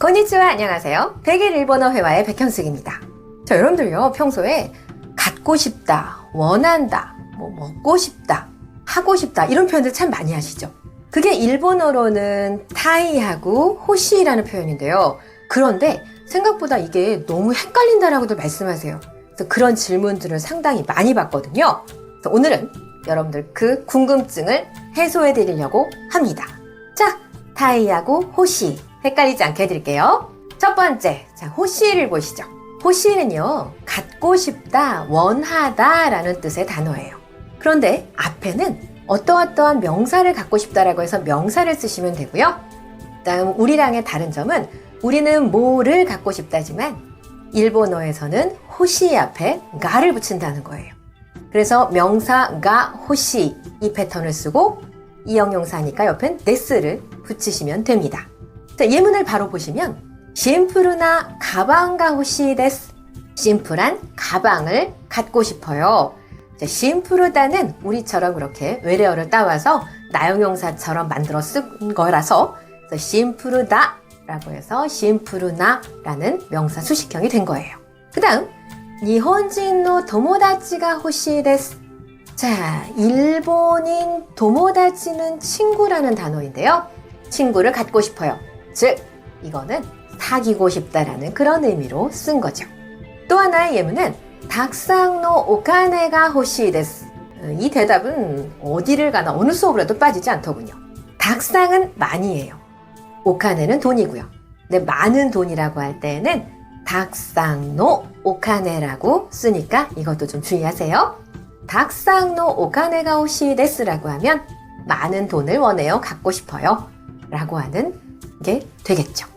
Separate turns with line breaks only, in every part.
konnichiwa, 안녕하세요. 100일 일본어 회화의 백현숙입니다. 자, 여러분들요, 평소에 갖고 싶다, 원한다, 먹고 싶다, 하고 싶다 이런 표현들 참 많이 하시죠. 그게 일본어로는 타이하고 호시라는 표현인데요. 그런데 생각보다 이게 너무 헷갈린다라고도 말씀하세요. 그래서 그런 질문들을 상당히 많이 받거든요. 그래서 오늘은 여러분들 그 궁금증을 해소해 드리려고 합니다. 자, 타이하고 호시 헷갈리지 않게 해드릴게요. 첫 번째, 자, 호시를 보시죠. 호시는요, 갖고 싶다, 원하다 라는 뜻의 단어예요. 그런데 앞에는 어떠어떠한 명사를 갖고 싶다라고 해서 명사를 쓰시면 되고요. 다음 우리랑의 다른 점은 우리는 뭐를 갖고 싶다지만 일본어에서는 호시 앞에 가를 붙인다는 거예요. 그래서 명사 가 호시 이 패턴을 쓰고 이형용사니까 옆엔 데스를 붙이시면 됩니다. 자, 예문을 바로 보시면 심플나 가방가 호시 데스. 심플한 가방을 갖고 싶어요. 자, 심플하다는 우리처럼 그렇게 외래어를 따와서 나형용사처럼 만들어 쓴 거라서 심플하다 라고 해서 심플나라는 명사 수식형이 된 거예요. 그 다음 일본인의 도모다치가 호시 데스. 자, 일본인 도모다치는 친구라는 단어인데요. 친구를 갖고 싶어요. 즉, 이거는 사귀고 싶다라는 그런 의미로 쓴 거죠. 또 하나의 예문은 닥상노 오카네가 호시 데스. 이 대답은 어디를 가나 어느 수업을 해도 빠지지 않더군요. 닥상은 많이예요. 오카네는 돈이고요. 근데 많은 돈이라고 할 때는 닥상노 오카네라고 쓰니까 이것도 좀 주의하세요. 닥상노 오카네가 호시 데스라고 하면 많은 돈을 원해요, 갖고 싶어요 라고 하는 게 되겠죠.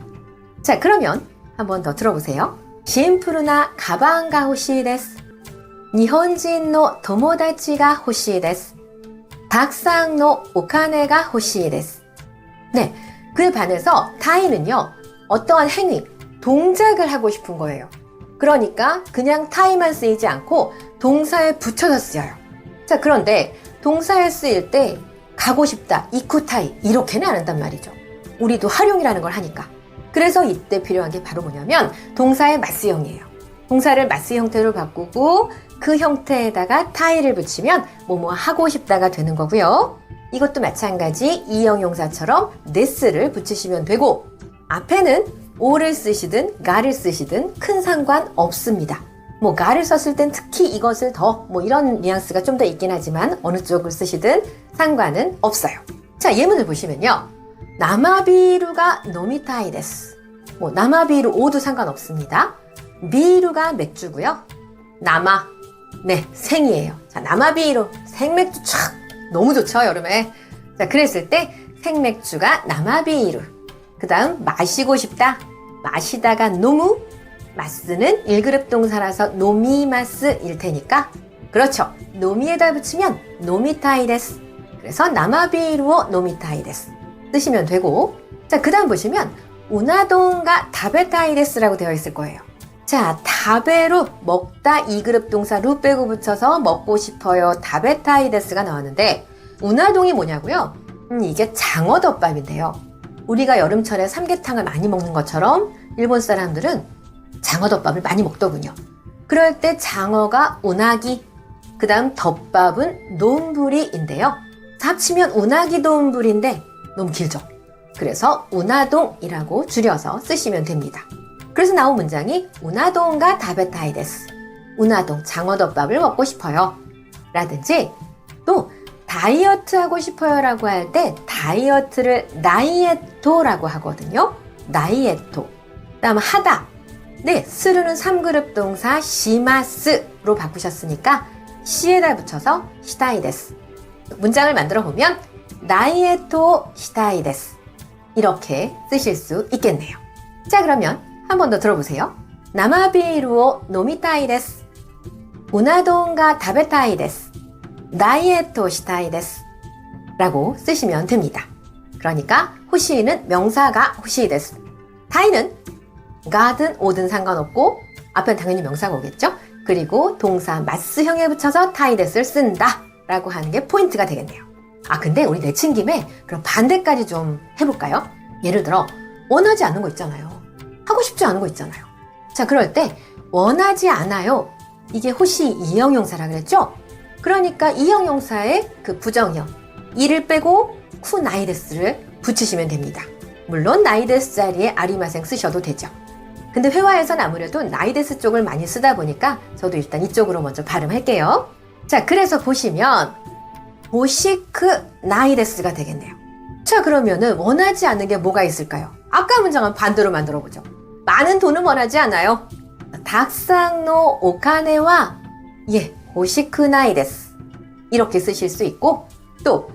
자, 그러면 한 번 더 들어보세요. 심플나 가방가 호시 데스. 일본인의 도모다치가 호시 데스. 닥상의 오카네가 호시 데스. 네, 그에 반해서 타이는요, 어떠한 행위, 동작을 하고 싶은 거예요. 그러니까 그냥 타이만 쓰이지 않고 동사에 붙여서 쓰여요. 자, 그런데 동사에 쓰일 때 가고 싶다, 이쿠타이 이렇게는 안 한단 말이죠. 우리도 활용이라는 걸 하니까. 그래서 이때 필요한 게 바로 뭐냐면 동사의 마스형이에요. 동사를 마스 형태로 바꾸고 그 형태에다가 타이를 붙이면 뭐뭐 하고 싶다가 되는 거고요. 이것도 마찬가지 이형용사처럼 데스를 붙이시면 되고 앞에는 오를 쓰시든 가를 쓰시든 큰 상관 없습니다. 가를 썼을 땐 특히 이것을 더 이런 뉘앙스가 좀 더 있긴 하지만 어느 쪽을 쓰시든 상관은 없어요. 자, 예문을 보시면요. 나마비루가 노미타이 데스. 나마비루 오도 상관없습니다. 비루가 맥주고요. 나마, 네, 생이에요. 자, 나마비루, 생맥주 촥 너무 좋죠, 여름에. 자, 그랬을 때 생맥주가 나마비루. 그 다음 마시고 싶다. 마시다가 노무. 마스는 1그룹 동사라서 노미마스일 테니까 그렇죠. 노미에다 붙이면 노미타이 데스. 그래서 나마비루오 노미타이 데스 쓰시면 되고 자, 그 다음 보시면 우나동가 다베타이 데스라고 되어 있을 거예요. 자, 다베로 먹다 2그룹 동사 루 빼고 붙여서 먹고 싶어요. 다베타이 데스가 나왔는데 우나동이 뭐냐고요? 이게 장어덮밥인데요. 우리가 여름철에 삼계탕을 많이 먹는 것처럼 일본 사람들은 장어덮밥을 많이 먹더군요. 그럴 때 장어가 우나기, 그 다음 덮밥은 돈부리인데요. 합치면 우나기 돈부리인데 너무 길죠. 그래서 우나동이라고 줄여서 쓰시면 됩니다. 그래서 나온 문장이 우나동가 다베타이 데스. 우나동, 장어덮밥을 먹고 싶어요 라든지 또 다이어트 하고 싶어요 라고 할 때 다이어트를 나이에토라고 하거든요. 나이에토. 다음 하다. 네, 스루는 3그룹 동사 시마스로 바꾸셨으니까 시에다 붙여서 시타이 데스. 문장을 만들어 보면 나이에토 시타이 데스. 이렇게 쓰실 수 있겠네요. 자, 그러면 한 번 더 들어보세요. 나마비루오 노미타이 데스. 우나동가 다베타이 데스. 다이에토 시타이 데스. 라고 쓰시면 됩니다. 그러니까 호시는 명사가 호시 데스. 타이는 가든 오든 상관없고 앞엔 당연히 명사가 오겠죠. 그리고 동사 마스형에 붙여서 타이 데스를 쓴다 라고 하는 게 포인트가 되겠네요. 근데 우리 내친 김에 그럼 반대까지 좀 해볼까요? 예를 들어 원하지 않는 거 있잖아요. 하고 싶지 않은 거 있잖아요. 자, 그럴 때 원하지 않아요. 이게 호시 이형용사라 그랬죠? 그러니까 이형용사의 그 부정형 이를 빼고 쿠나이데스를 붙이시면 됩니다. 물론 나이데스 자리에 아리마생 쓰셔도 되죠. 근데 회화에선 아무래도 나이데스 쪽을 많이 쓰다 보니까 저도 일단 이쪽으로 먼저 발음할게요. 자, 그래서 보시면 호시크 나이데스가 되겠네요. 자, 그러면은 원하지 않는 게 뭐가 있을까요? 아까 문장은 반대로 만들어 보죠. 많은 돈은 원하지 않아요. 닥상노 오카네와 호시크 나이데스 이렇게 쓰실 수 있고, 또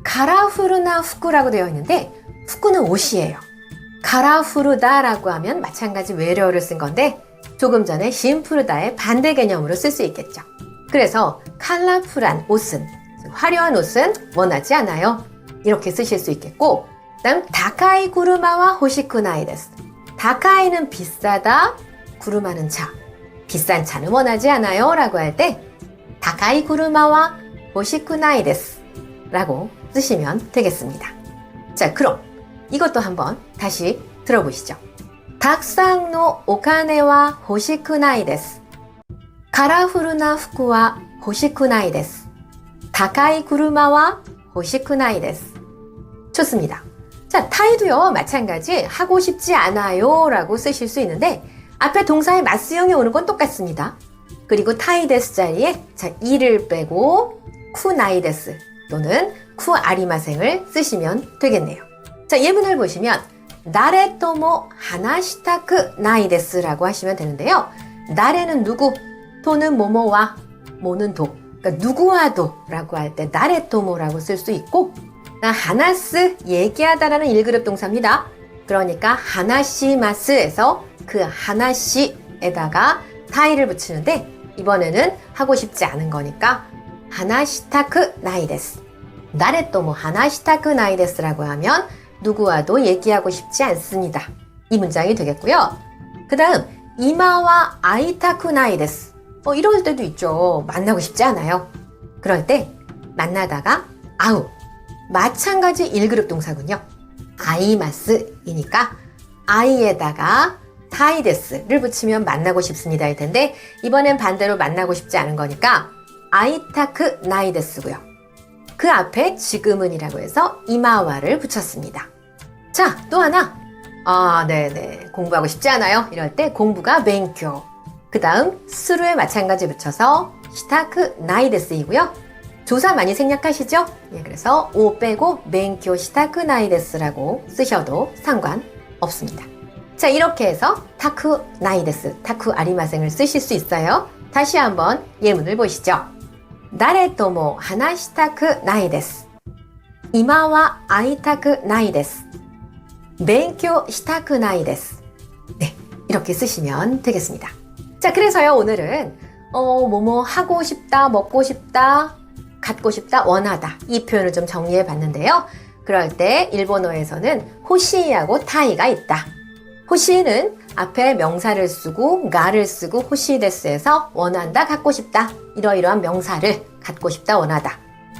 카라푸르나 후쿠라고 되어 있는데 후쿠는 옷이에요. 카라푸르다라고 하면 마찬가지 외래어를 쓴 건데 조금 전에 심푸르다의 반대 개념으로 쓸 수 있겠죠. 그래서 컬러풀한 옷은, 화려한 옷은 원하지 않아요. 이렇게 쓰실 수 있겠고, 그다음 다카이 구르마와 호시쿠 나이데스. 다카이는 비싸다, 구르마는 차. 비싼 차는 원하지 않아요 라고 할 때 다카이 구르마와 호시쿠 나이데스 라고 쓰시면 되겠습니다. 자, 그럼 이것도 한번 다시 들어보시죠. 닥상노 오카네와 호시쿠 나이데스. 카라푸르나 후쿠와 호시쿠 나이데스. 다카이 구르마와 호시쿠 나이데스. 좋습니다. 자, 타이도요 마찬가지 하고 싶지 않아요 라고 쓰실 수 있는데 앞에 동사의 맞수형이 오는 건 똑같습니다. 그리고 타이데스 자리에 자, 이를 빼고 쿠나이데스 또는 쿠아리마생을 쓰시면 되겠네요. 자, 예문을 보시면 나레토모 하나시타크 나이데스라고 하시면 되는데요. 나레는 누구, 토는 뭐뭐와, 모는 도. 그러니까 누구와도 라고 할 때 나레토모라고 쓸 수 있고, 하나스 얘기하다라는 1그룹 동사입니다. 그러니까 하나시마스에서 그 하나시에다가 타이를 붙이는데 이번에는 하고 싶지 않은 거니까 하나시타크 나이데스. 나레토모 하나시타크 나이데스라고 하면 누구와도 얘기하고 싶지 않습니다. 이 문장이 되겠고요. 그 다음 이마와 아이타쿠 나이데스. 이럴 때도 있죠. 만나고 싶지 않아요. 그럴 때 만나다가 아우. 마찬가지 1그룹 동사군요. 아이마스이니까 아이에다가 타이데스를 붙이면 만나고 싶습니다 일 텐데 이번엔 반대로 만나고 싶지 않은 거니까 아이타크 나이데스고요. 그 앞에 지금은이라고 해서 이마와를 붙였습니다. 자, 또 하나. 네네. 공부하고 싶지 않아요. 이럴 때 공부가 벤교. 그 다음 스루에 마찬가지 붙여서 시타크 나이데스이고요. 조사 많이 생략하시죠? 그래서 오 빼고 벤교 시타크 나이데스라고 쓰셔도 상관없습니다. 자, 이렇게 해서 타쿠 나이데스, 타쿠 아리마생을 쓰실 수 있어요. 다시 한번 예문을 보시죠. 나레토모 하나시타크 나이데스. 이마와 아이타크 나이데스. 벤교 시타크 나이데스. 네, 이렇게 쓰시면 되겠습니다. 자, 그래서요, 오늘은 뭐뭐 하고 싶다, 먹고 싶다, 갖고 싶다, 원하다 이 표현을 좀 정리해 봤는데요. 그럴 때 일본어에서는 호시하고 타이가 있다. 호시는 앞에 명사를 쓰고 가를 쓰고 호시데스에서 원한다, 갖고 싶다 이러이러한 명사를 갖고 싶다, 원하다.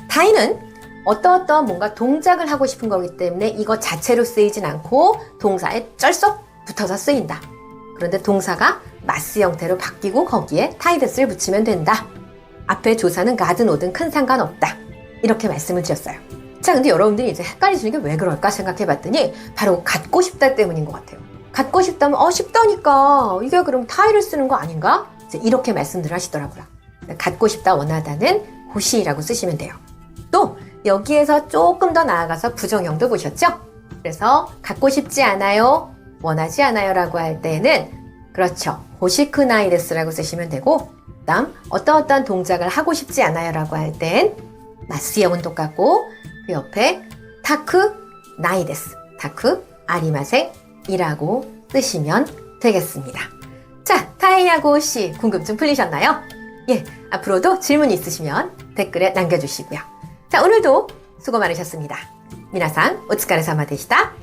타이는 어떠어떠한 뭔가 동작을 하고 싶은 거기 때문에 이거 자체로 쓰이진 않고 동사에 쩔쏙 붙어서 쓰인다. 그런데 동사가 마스 형태로 바뀌고 거기에 타이데스를 붙이면 된다. 앞에 조사는 가든 오든 큰 상관없다. 이렇게 말씀을 드렸어요. 자, 근데 여러분들이 이제 헷갈리시는 게 왜 그럴까 생각해 봤더니 바로 갖고 싶다 때문인 것 같아요. 갖고 싶다면 쉽다니까 이게 그럼 타이를 쓰는 거 아닌가? 이렇게 말씀들 하시더라고요. 갖고 싶다, 원하다는 호시라고 쓰시면 돼요. 또 여기에서 조금 더 나아가서 부정형도 보셨죠? 그래서 갖고 싶지 않아요, 원하지 않아요 라고 할 때는 그렇죠. 호시쿠나이데스라고 쓰시면 되고, 다음 어떠한 동작을 하고 싶지 않아요 라고 할 땐 마스형은 똑같고 그 옆에 타쿠 나이데스, 타쿠 아리마생이라고 쓰시면 되겠습니다. 자, 타이하고 호시 궁금증 풀리셨나요? 앞으로도 질문 있으시면 댓글에 남겨주시고요. 자, 오늘도 수고 많으셨습니다. 미나상 오츠카레사마 데시타.